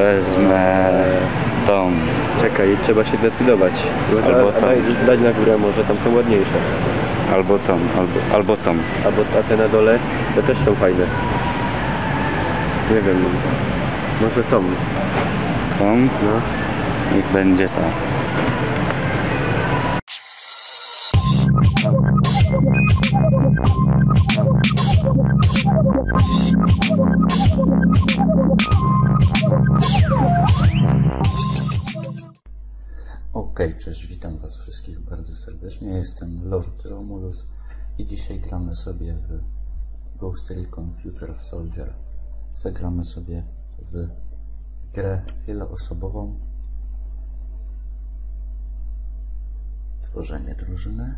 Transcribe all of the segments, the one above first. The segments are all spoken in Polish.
Wezmę tą. Czekaj, trzeba się decydować. Albo tą. Dać na górę, może tam są ładniejsze. Albo tą, albo tą. A te na dole, te też są fajne. Nie wiem, może tą. Tą? No. Niech będzie ta. Okej, cześć, witam Was wszystkich bardzo serdecznie. Ja jestem LordScaremonger i dzisiaj gramy sobie w Ghost Recon Future Soldier. Zagramy sobie w grę wieloosobową. Tworzenie drużyny.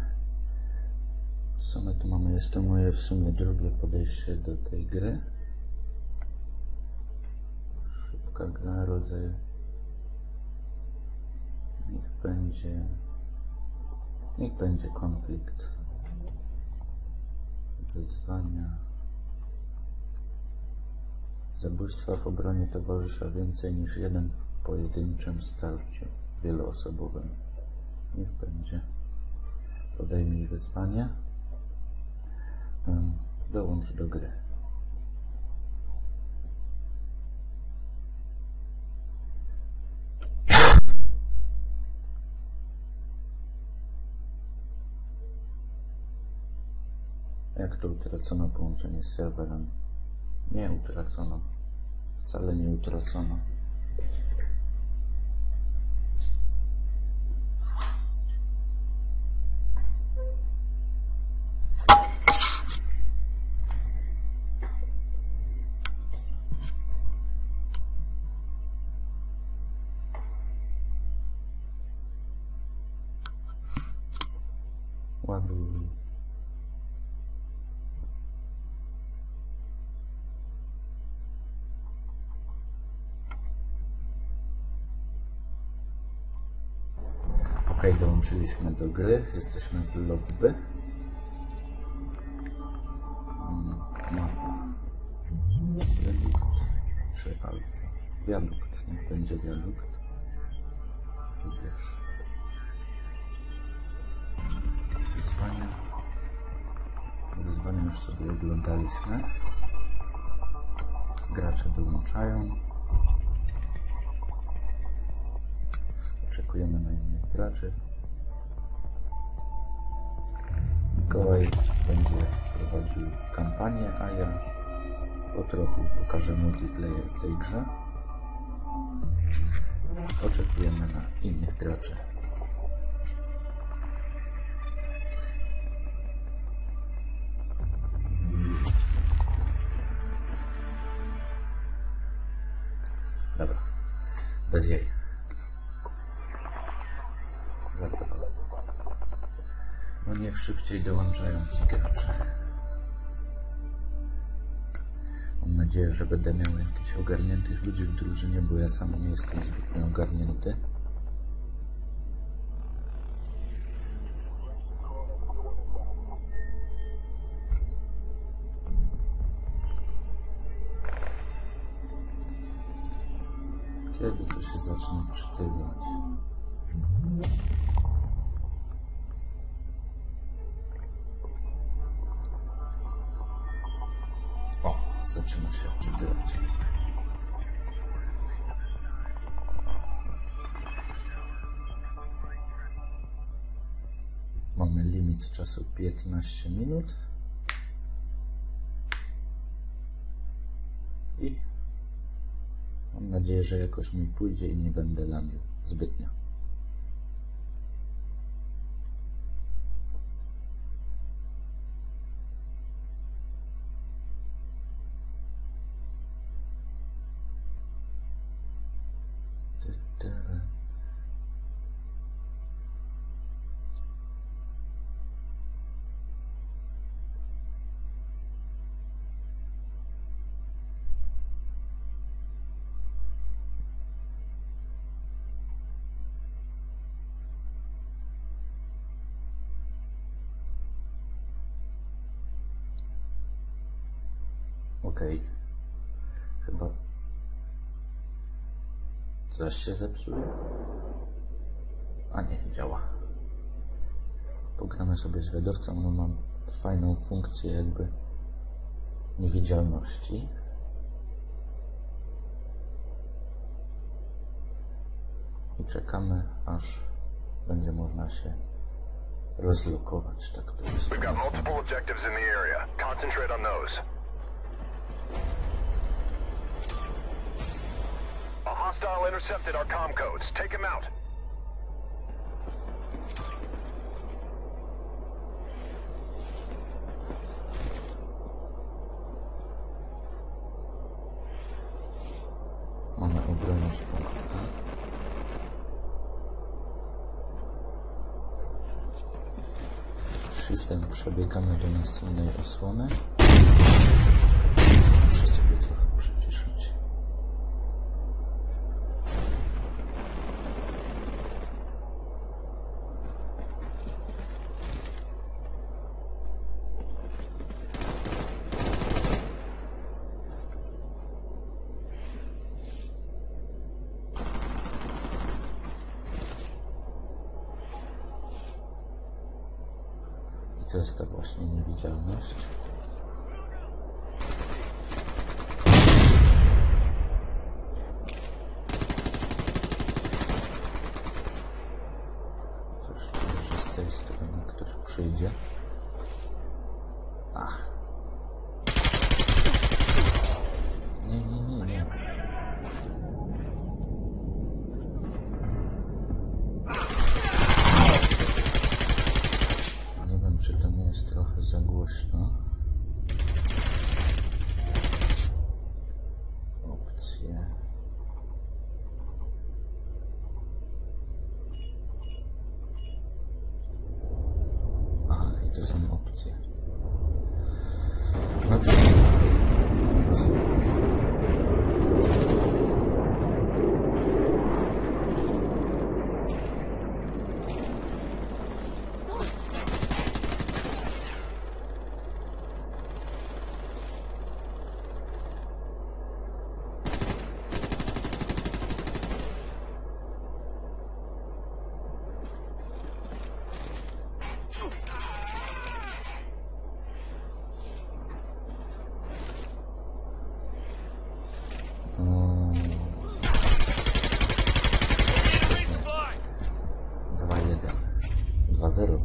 Co my tu mamy? Jest to moje w sumie drugie podejście do tej gry. Szybka gra, rodzaj. Niech będzie konflikt. Wyzwania. Zabójstwa w obronie towarzysza więcej niż jeden w pojedynczym starciu wieloosobowym. Niech będzie. Podejmij wyzwanie. Dołącz do gry. Jak to utracono połączenie z serwerem? Nie utracono. Wcale nie utracono. Ładuj. Ok, dołączyliśmy do gry, jesteśmy w lobby. Mapa. Wiadukt czy alfa? Wiadukt, niech będzie wiadukt. Wybierz. Wyzwania. Wyzwania już sobie oglądaliśmy. Gracze dołączają. Oczekujemy na innych graczy. Mikołaj będzie prowadził kampanię, a ja po trochu pokażę multiplayer w tej grze. Oczekujemy na innych graczy. Dobra, bez jej. Żartowałem. No niech szybciej dołączają ci gracze. Mam nadzieję, że będę miał jakichś ogarniętych ludzi w drużynie, bo ja sam nie jestem zbytnio ogarnięty. Kiedy to się zacznie wczytywać? O, zaczyna się wczytywać. Mamy limit czasu 15 minut. I mam nadzieję, że jakoś mi pójdzie i nie będę lamił zbytnio. Okej. Chyba Coś się zepsuje? A nie, działa. Pogramy sobie z wydawcą, no mam fajną funkcję jakby niewidzialności. I czekamy, aż będzie można się rozlokować, tak to jest. We've got multiple objectives in the area. Concentrate on those. A hostile intercepted our comm codes. Take him out. Mamy obronić punkt. Shiftem przebiegamy do następnej osłony. Muszę sobie trochę przyciszyć. To jest ta właśnie niewidzialność. Coś czuję, że z tej strony ktoś przyjdzie. Ach. Nie. Czy to nie jest trochę za głośno? Opcje. Aha, i to są opcje. No to...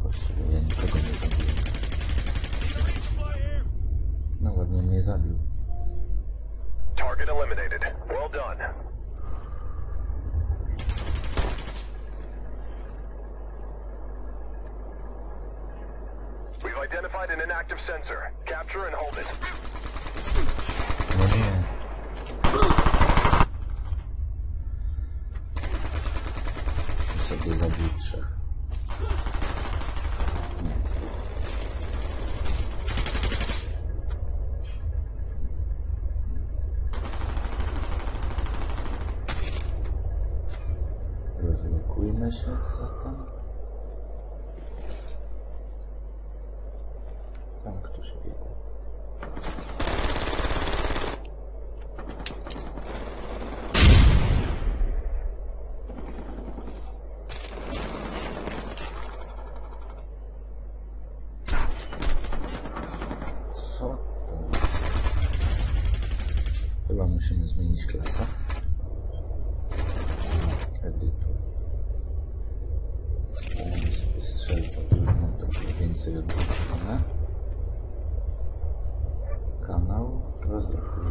Właściwie ja nikogo nie zabiłem. No ładnie mnie zabił. Target eliminated. Well done. We've identified an inactive sensor. Capture and hold it. No nie. I sobie zabił 3. Rozlokujmy się zatem. Tam ktoś biegł. Co? Chyba musimy zmienić klasę. Edytor. Zostawiamy sobie strzelca, to już mam trochę więcej odblokowane. Kanał rozlokuj.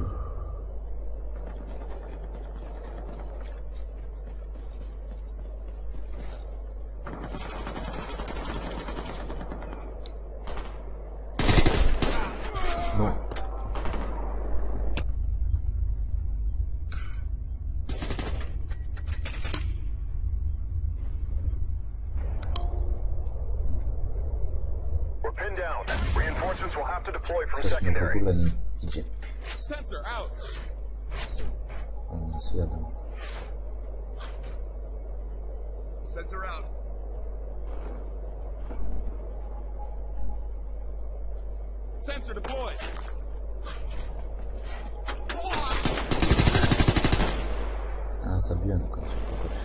No. Coś mi w ogóle nie idzie. Oni nas jadą. Sensor out. Sensor deployed. A, zabiłem w końcu kogoś.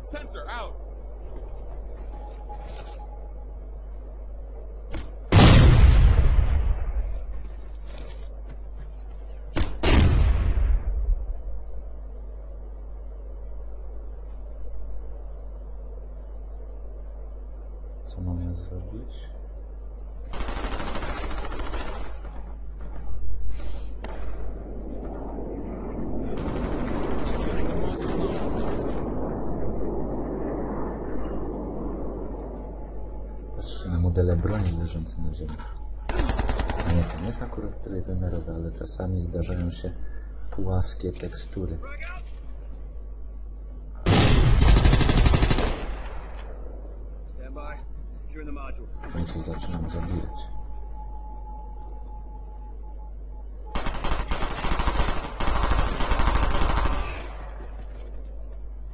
Sensor out. Co mamy zrobić? Patrzcie na modele broni leżące na ziemi. A nie, to nie jest akurat trójwymiarowe, ale czasami zdarzają się płaskie tekstury. W końcu zaczynam zabijać.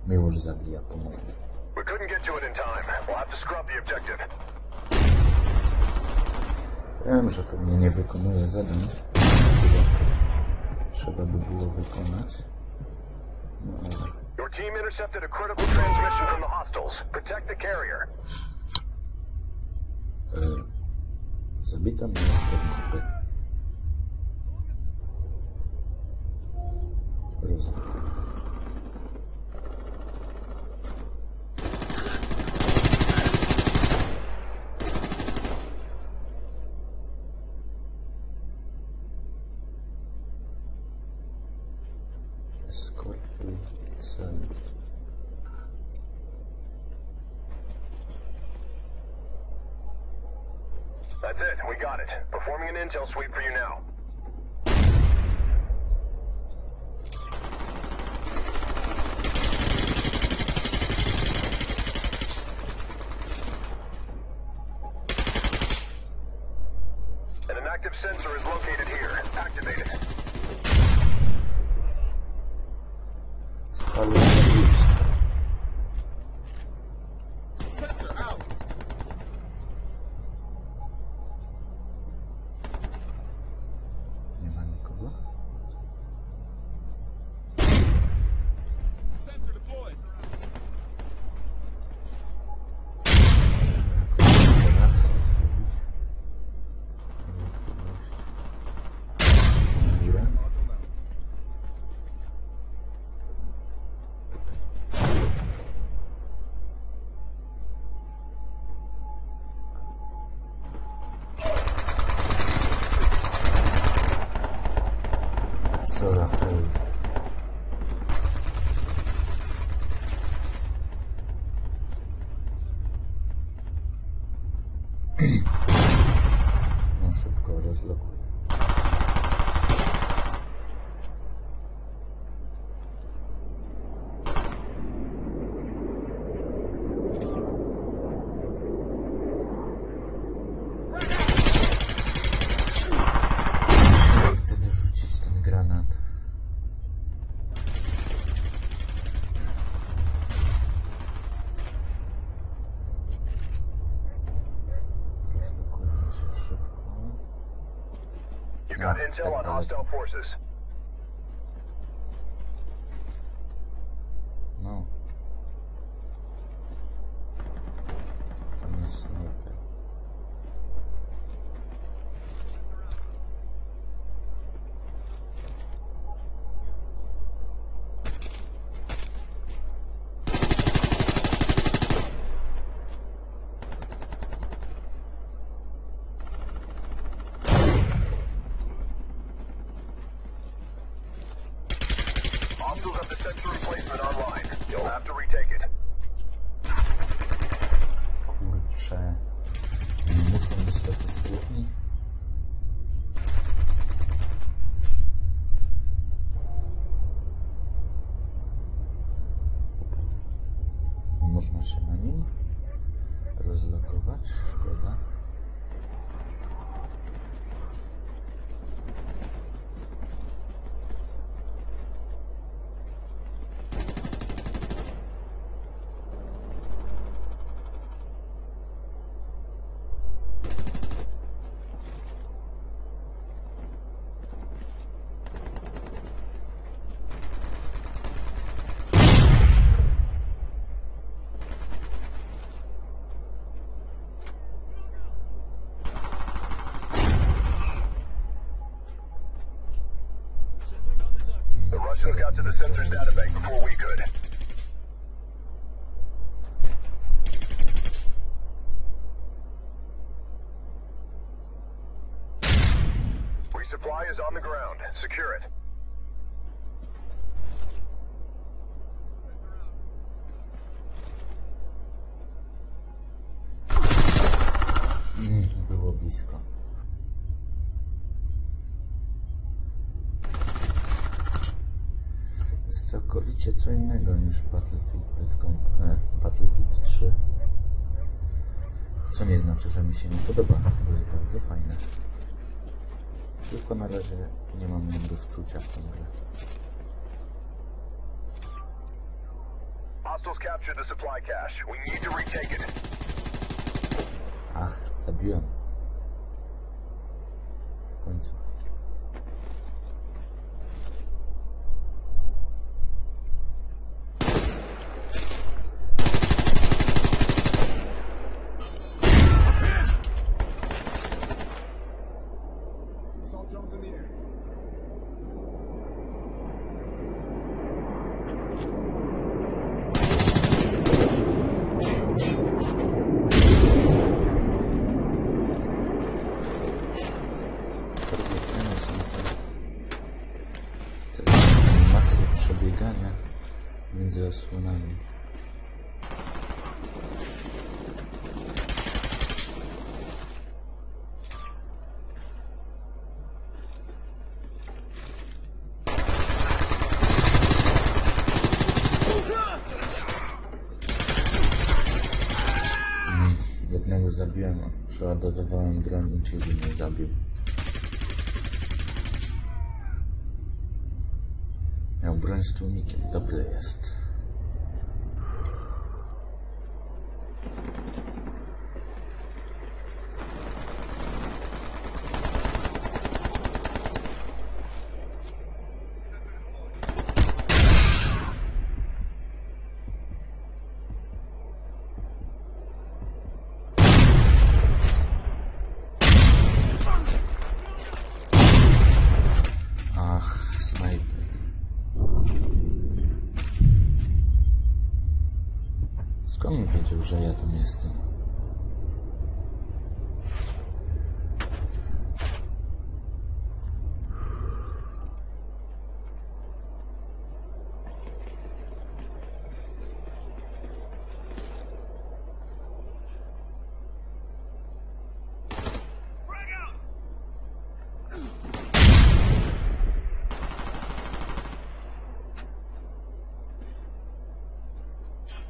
Miłość zabija ponownie. We couldn't get to it in time. We'll have to scrub the objective. Wiem, że pewnie nie wykonuję zadań, które trzeba by było wykonać. No ale... Your team intercepted a critical transmission from the hostiles. Protect the carrier. Zabito mnie z podmioty. Rozumiem. Eskortuj cel. That's it. We got it. Performing an intel sweep for you now. And an active sensor is located here. Activate it. Spalę zabójstwo. Sensor out. Nie ma nikogo? Sensor deployed. Co za chuj. No szybko rozlokuję. Musimy wtedy rzucić ten granat. Rozlokujmy się szybko. You got intel on hostile forces. No. Tam jest snajper. Hostiles have the sensor replacement online. You'll have to retake it. Kurczę. Nie muszą być tacy sprytni. Można się na nim rozlokować. Szkoda. Russians got to the sensor's database before we could. Resupply is on the ground. Secure it. Było blisko. To jest całkowicie co innego niż Battlefield 3. Co nie znaczy, że mi się nie podoba, bo jest bardzo fajne. Tylko na razie nie mam innego wczucia w tą grę. Hostiles captured the supply cache. We need to retake it. Ach, zabiłem. W końcu. Assault drones in the air. Te animacje przebiegania między osłonami. Jednego zabiłem, przeładowywałem broń i czyli mnie zabił. Miał broń z tłumikiem, dobry jest. Ach, snajper. Skąd wiedział, że ja tam jestem?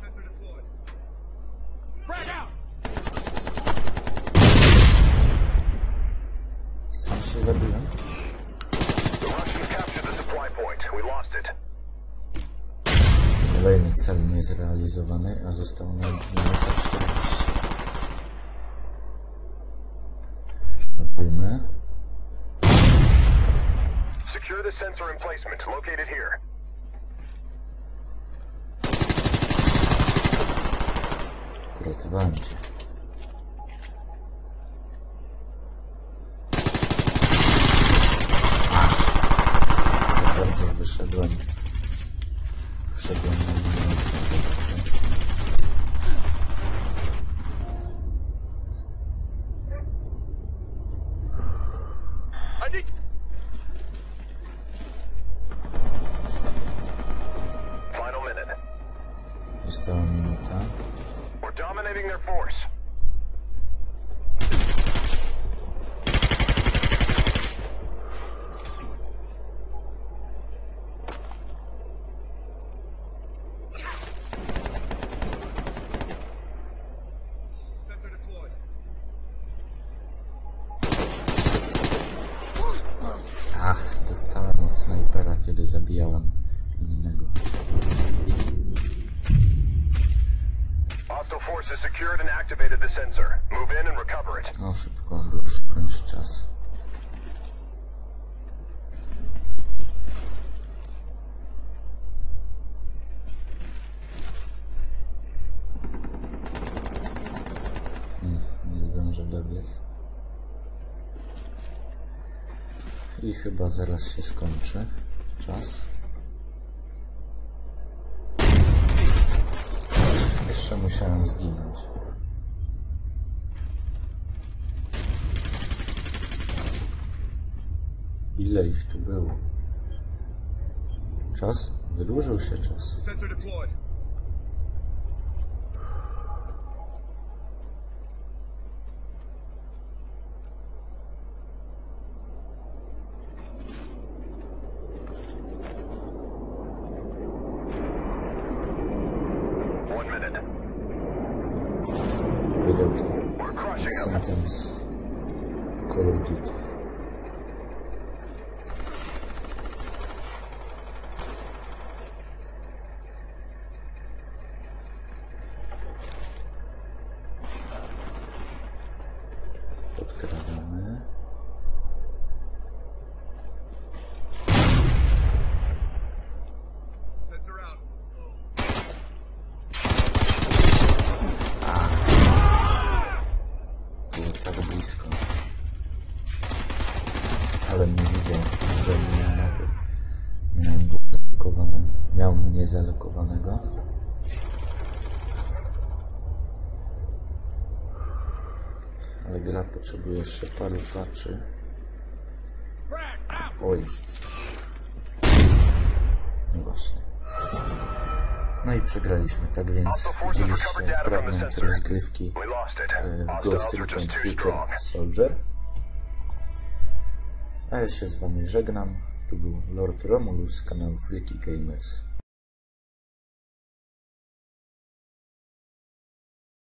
Sensor deployed. Frag out! Sam się zabiłem? The Russians captured the supply point. We lost it. Kolejny cel niezrealizowany, a zostało nam minuta 40. Robimy. Secure the sensor emplacement located here. Uratowałem cię. Za bardzo wyszedłem. Wszedłem na minutę. I need. Final minute. Została minuta. We're dominating their force. Sensor deployed. Ach, dostałem od snajpera, kiedy zabijałem innego. Hostile forces secured and activated the sensor. Move in and recover it. No szybko, bo już kończy czas. Nie zdążę dobiec. I chyba zaraz się skończy czas. Jeszcze musiałem zginąć. Ile ich tu było? Czas? Wydłużył się czas. Sensor deployed. Wydał ten sentence Call of Duty. Podkradamy. Sensor out. Było tak blisko. Ale nie widział, że miał mnie zalokowanego. Ale gra potrzebuje jeszcze paru patchy. Oj. No właśnie. No i przegraliśmy, tak więc widzieliście fragment rozgrywki w Ghost Recon Future Soldier. A ja się z wami żegnam. Tu był Lord Romulus z kanału Freaky Gamers.